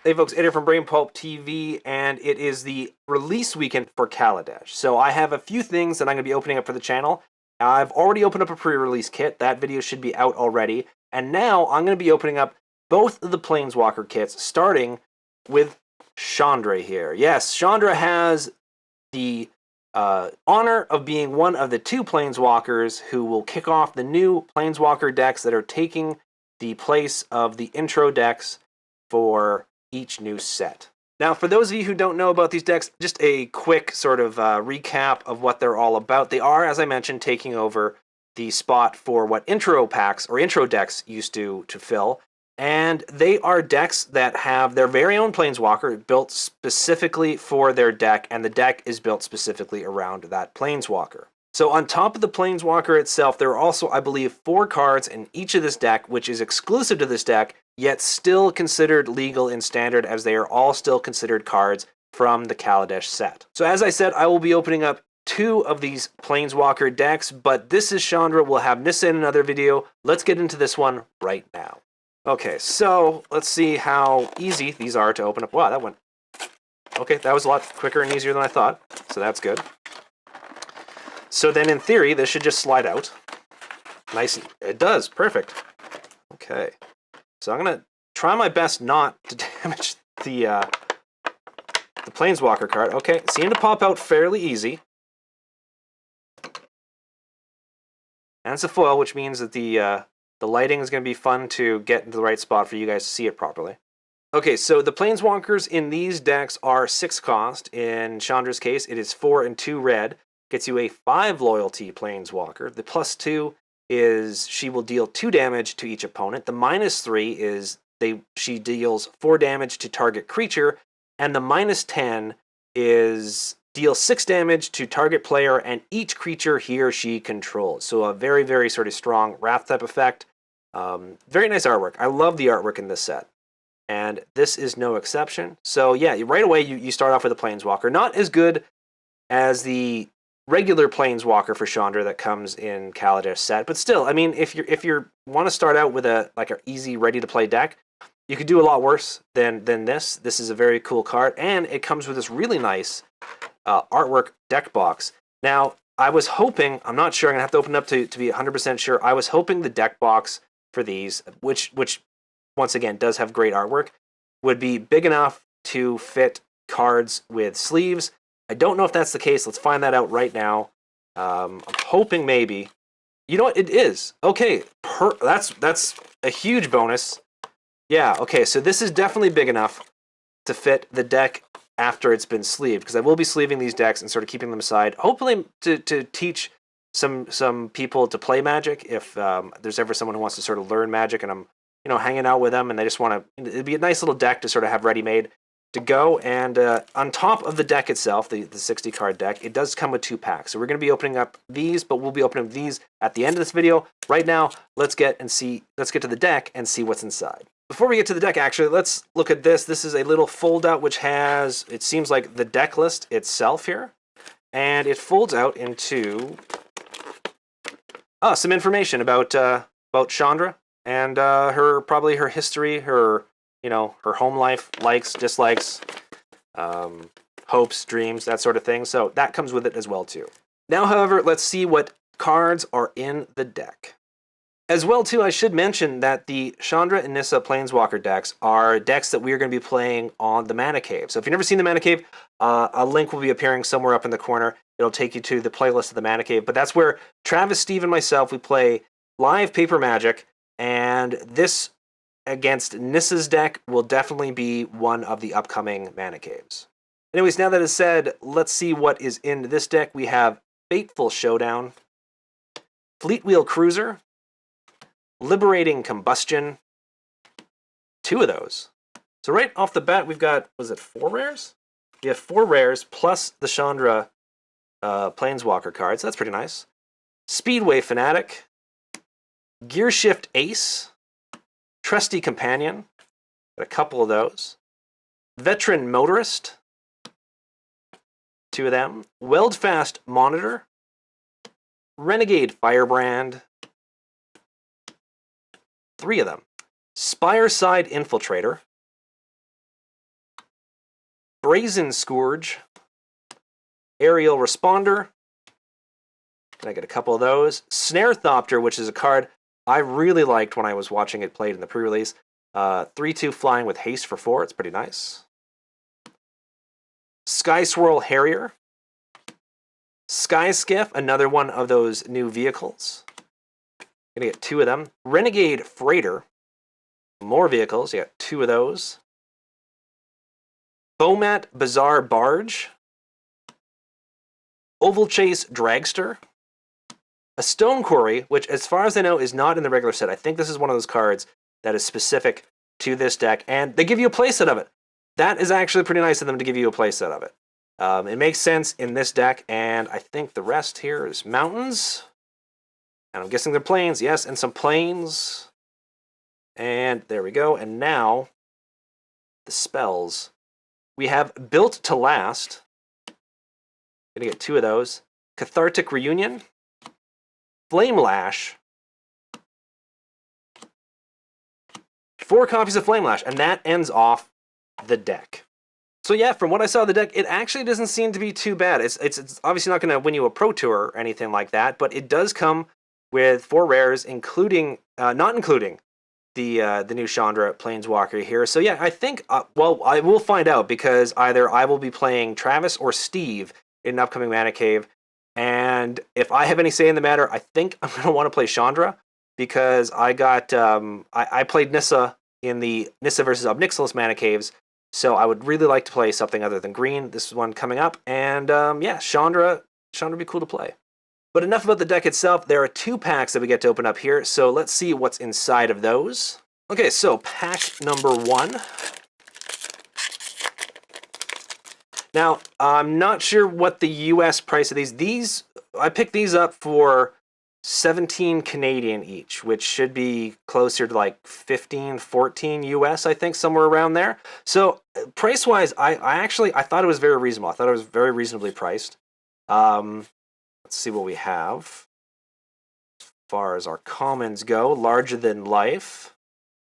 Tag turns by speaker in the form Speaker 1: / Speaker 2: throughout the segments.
Speaker 1: Hey folks, Ed here from Brain Pulp TV, and it is the release weekend for Kaladesh. So I have a few things that I'm going to be opening up for the channel. I've already opened up a pre-release kit. That video should be out already. And now I'm going to be opening up both of the Planeswalker kits, starting with Chandra here. Yes, Chandra has the honor of being one of the two Planeswalkers who will kick off the new Planeswalker decks that are taking the place of the intro decks for each new set. Now, for those of you who don't know about these decks, just a quick sort of recap of what they're all about. They are, as I mentioned, taking over the spot for what intro packs or intro decks used to fill. And they are decks that have their very own Planeswalker built specifically for their deck, and the deck is built specifically around that Planeswalker. So on top of the Planeswalker itself, there are also, I believe, 4 cards in each of this deck, which is exclusive to this deck, yet still considered legal in Standard, as they are all still considered cards from the Kaladesh set. So as I said, I will be opening up 2 of these Planeswalker decks, but this is Chandra. We'll have Nissa in another video. Let's get into this one right now. Okay, so let's see how easy these are to open up. Wow, that went... Okay, that was a lot quicker and easier than I thought, so that's good. So then in theory, this should just slide out. Nice, it does, perfect. Okay, so I'm gonna try my best not to damage the Planeswalker card. Okay, it seemed to pop out fairly easy. And it's a foil, which means that the lighting is going to be fun to get into the right spot for you guys to see it properly. Okay, so the Planeswalkers in these decks are 6 cost. In Chandra's case, it is 4 and 2 red. Gets you a 5 loyalty Planeswalker. The +2 is she will deal 2 damage to each opponent. The -3 is she deals 4 damage to target creature. And the -10 is deal 6 damage to target player and each creature he or she controls. So a very, very sort of strong Wrath type effect. Very nice artwork. I love the artwork in this set. And this is no exception. So yeah, right away you start off with a Planeswalker. Not as good as the regular Planeswalker for Chandra that comes in Kaladesh set, but still, I mean, if you want to start out with an easy, ready to play deck, you could do a lot worse than this. This is a very cool card, and it comes with this really nice artwork deck box. Now, I was hoping, I'm not sure, I'm gonna have to open it up to be 100% sure. I was hoping the deck box for these, which once again does have great artwork, would be big enough to fit cards with sleeves. I don't know if that's the case. Let's find that out right now. I'm hoping maybe. You know what? It is. Okay, that's a huge bonus. Yeah, okay, so this is definitely big enough to fit the deck after it's been sleeved, because I will be sleeving these decks and sort of keeping them aside, hopefully to teach some people to play Magic, if there's ever someone who wants to sort of learn Magic and I'm hanging out with them and they just want to, it'd be a nice little deck to sort of have ready-made to go. And on top of the deck itself, the 60 card deck, it does come with 2 packs. So we're going to be opening up these, but we'll be opening these at the end of this video. Right now, let's get to the deck and see what's inside. Before we get to the deck, actually, let's look at this. This is a little fold-out which has, it seems like, the deck list itself here. And it folds out into some information about Chandra and probably her history, her home life, likes, dislikes, hopes, dreams, that sort of thing. So that comes with it as well, too. Now, however, let's see what cards are in the deck. As well, too, I should mention that the Chandra and Nissa Planeswalker decks are decks that we are going to be playing on the Mana Cave. So if you've never seen the Mana Cave, a link will be appearing somewhere up in the corner. It'll take you to the playlist of the Mana Cave. But that's where Travis, Steve, and myself, we play live paper Magic. And this against Nissa's deck will definitely be one of the upcoming Mana Caves. Anyways, now that is said, let's see what is in this deck. We have Fateful Showdown, Fleetwheel Cruiser, Liberating Combustion, 2 of those. So right off the bat, we've got, was it 4 rares? We have 4 rares plus the Chandra Planeswalker cards. That's pretty nice. Speedway Fanatic, Gearshift Ace, Trusty Companion, got a couple of those. Veteran Motorist, 2 of them. Weldfast Monitor, Renegade Firebrand, 3 of them. Spireside Infiltrator, Brazen Scourge, Aerial Responder. Can I get a couple of those? Snare Thopter, which is a card I really liked when I was watching it played in the pre-release. 3/2 flying with haste for 4. It's pretty nice. Sky Swirl Harrier. Sky Skiff, another one of those new vehicles. Gonna get 2 of them. Renegade Freighter. More vehicles. You got 2 of those. Bomat Bazaar Barge. Oval Chase Dragster. A Stone Quarry, which as far as I know is not in the regular set. I think this is one of those cards that is specific to this deck, and they give you a playset of it. That is actually pretty nice of them to give you a playset of it. It makes sense in this deck, and I think the rest here is mountains. And I'm guessing they're plains, yes, and some plains. And there we go. And now, the spells. We have Built to Last. Gonna get 2 of those. Cathartic Reunion. Flame Lash. 4 copies of Flame Lash, and that ends off the deck. So yeah, from what I saw of the deck, it actually doesn't seem to be too bad. It's obviously not going to win you a Pro Tour or anything like that, but it does come with 4 rares, including, not including the new Chandra Planeswalker here. So yeah, I think, well, I will find out, because either I will be playing Travis or Steve in an upcoming Mana Cave, and if I have any say in the matter, I think I'm going to want to play Chandra, because I got, I played Nissa in the Nissa versus Obnixilis Mana Caves, so I would really like to play something other than green. This is one coming up, and yeah, Chandra would be cool to play. But enough about the deck itself. There are 2 packs that we get to open up here, so let's see what's inside of those. Okay, so pack number 1. Now, I'm not sure what the US price of these. I picked these up for 17 Canadian each, which should be closer to like 15, 14 US, I think, somewhere around there. So price-wise, I thought it was very reasonable. I thought it was very reasonably priced. Let's see what we have. As far as our commons go, Larger Than Life,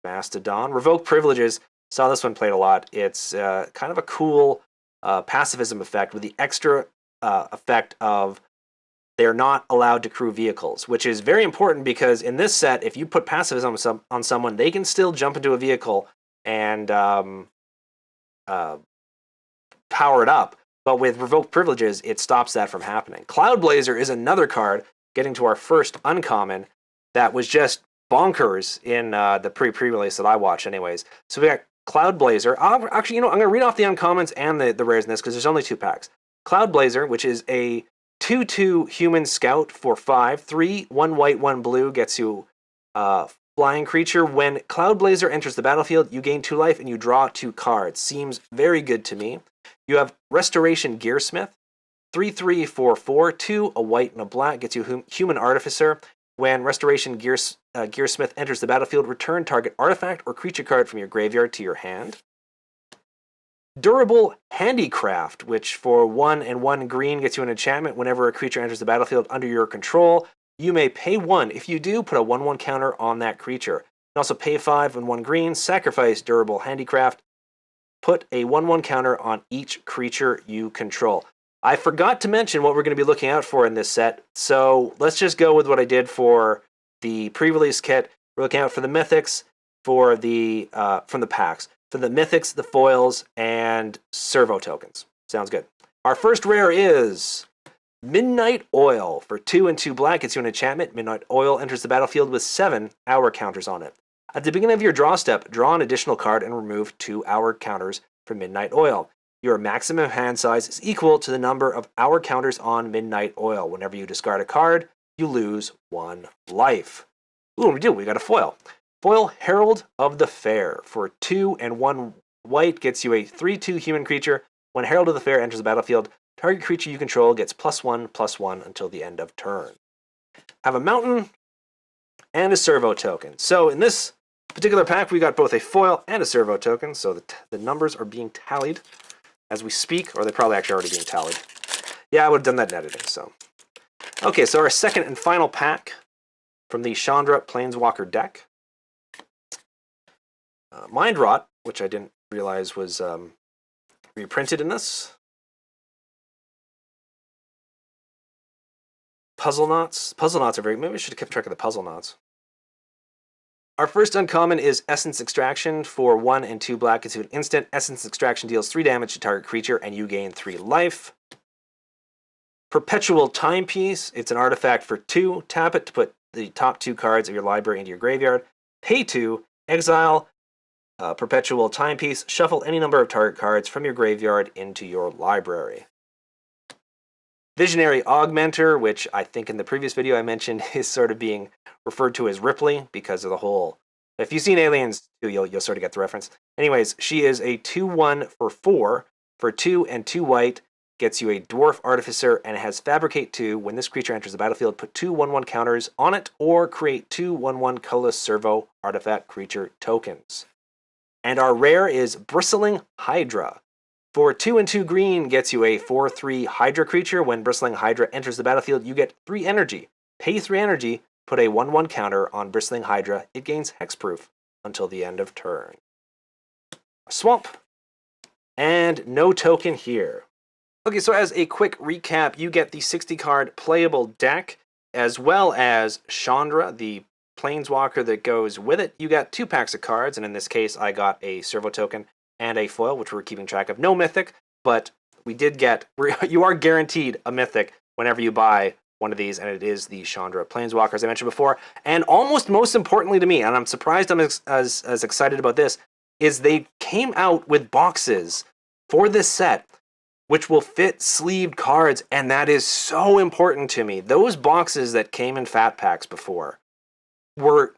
Speaker 1: Mastodon, Revoke Privileges. Saw this one played a lot. It's kind of a cool pacifism effect with the extra effect of they're not allowed to crew vehicles, which is very important, because in this set, if you put pacifism on someone, they can still jump into a vehicle and power it up. But with Revoked Privileges, it stops that from happening. Cloudblazer is another card, getting to our first uncommon, that was just bonkers in the pre-release that I watched anyways. So we got Cloudblazer. Actually, you know, I'm going to read off the uncommons and the rares in this, because there's only 2 packs. Cloudblazer, which is a 2/2 human scout for 5, 3, 1 white, 1 blue, gets you flying creature. When Cloudblazer enters the battlefield, you gain 2 life and you draw 2 cards. Seems very good to me. You have Restoration Gearsmith, 3/3 for 4, 2, a white and a black, gets you Human Artificer. When Restoration Gearsmith enters the battlefield, return target artifact or creature card from your graveyard to your hand. Durable Handicraft, which for 1 and 1 green gets you an enchantment. Whenever a creature enters the battlefield under your control, you may pay 1. If you do, put a 1/1 counter on that creature. You can also pay 5 and 1 green, sacrifice Durable Handicraft, put a 1/1 counter on each creature you control. I forgot to mention what we're going to be looking out for in this set, so let's just go with what I did for the pre-release kit. We're looking out for the mythics, for the from the packs, for the mythics, the foils, and servo tokens. Sounds good. Our first rare is Midnight Oil. For 2 and 2 black, gets you an enchantment. Midnight Oil enters the battlefield with 7 hour counters on it. At the beginning of your draw step, draw an additional card and remove 2 hour counters from Midnight Oil. Your maximum hand size is equal to the number of hour counters on Midnight Oil. Whenever you discard a card, you lose 1 life. Ooh, what do we do? We got a foil. Foil Herald of the Fair. For 2 and 1 white, gets you a 3/2 human creature. When Herald of the Fair enters the battlefield, target creature you control gets +1/+1 until the end of turn. Have a mountain and a servo token. So in this particular pack, we got both a foil and a servo token, so the numbers are being tallied as we speak, or they're probably actually already being tallied. Yeah, I would have done that in editing, so. Okay, so our second and final pack from the Chandra Planeswalker deck. Mind Rot, which I didn't realize was reprinted in this. Puzzle knots. Puzzle knots are very... Maybe we should have kept track of the puzzle knots. Our first uncommon is Essence Extraction. For 1 and 2 black, it's an instant. Essence Extraction deals 3 damage to target creature, and you gain 3 life. Perpetual Timepiece. It's an artifact for 2. Tap it to put the top 2 cards of your library into your graveyard. Pay 2. Exile Perpetual Timepiece. Shuffle any number of target cards from your graveyard into your library. Visionary Augmenter, which I think in the previous video I mentioned is sort of being referred to as Ripley because of the whole... If you've seen Aliens 2, you'll sort of get the reference. Anyways, she is a 2/1 for 4. For 2 and 2 white, gets you a Dwarf Artificer, and it has Fabricate 2. When this creature enters the battlefield, put 2 1/1 counters on it, or create 2 1/1 colorless servo artifact creature tokens. And our rare is Bristling Hydra. For 2 and 2 green, gets you a 4/3 Hydra creature. When Bristling Hydra enters the battlefield, you get 3 energy. Pay 3 energy, put a 1/1 counter on Bristling Hydra. It gains hexproof until the end of turn. Swamp. And no token here. Okay, so as a quick recap, you get the 60-card playable deck, as well as Chandra, the Planeswalker that goes with it. You got 2 packs of cards, and in this case, I got a servo token and a foil, which we're keeping track of. No mythic, but we did get... You are guaranteed a mythic whenever you buy one of these, and it is the Chandra Planeswalker, as I mentioned before. And almost most importantly to me, and I'm surprised I'm as excited about this, is they came out with boxes for this set which will fit sleeved cards, and that is so important to me. Those boxes that came in fat packs before were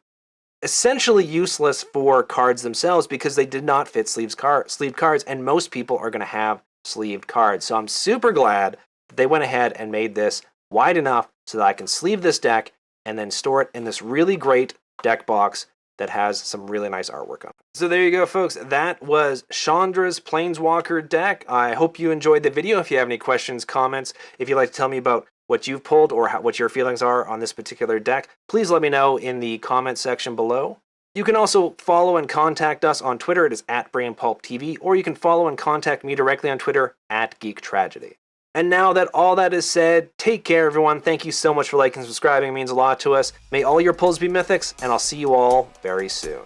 Speaker 1: essentially useless for cards themselves because they did not fit sleeved cards, and most people are going to have sleeved cards. So I'm super glad that they went ahead and made this wide enough so that I can sleeve this deck and then store it in this really great deck box that has some really nice artwork on it. So there you go, folks. That was Chandra's Planeswalker deck. I hope you enjoyed the video. If you have any questions, comments, if you'd like to tell me about what you've pulled or what your feelings are on this particular deck, please let me know in the comment section below. You can also follow and contact us on Twitter. It is @BrainPulpTV, or you can follow and contact me directly on Twitter @GeekTragedy. And now that all that is said, take care, everyone. Thank you so much for liking and subscribing. It means a lot to us. May all your pulls be mythics, and I'll see you all very soon.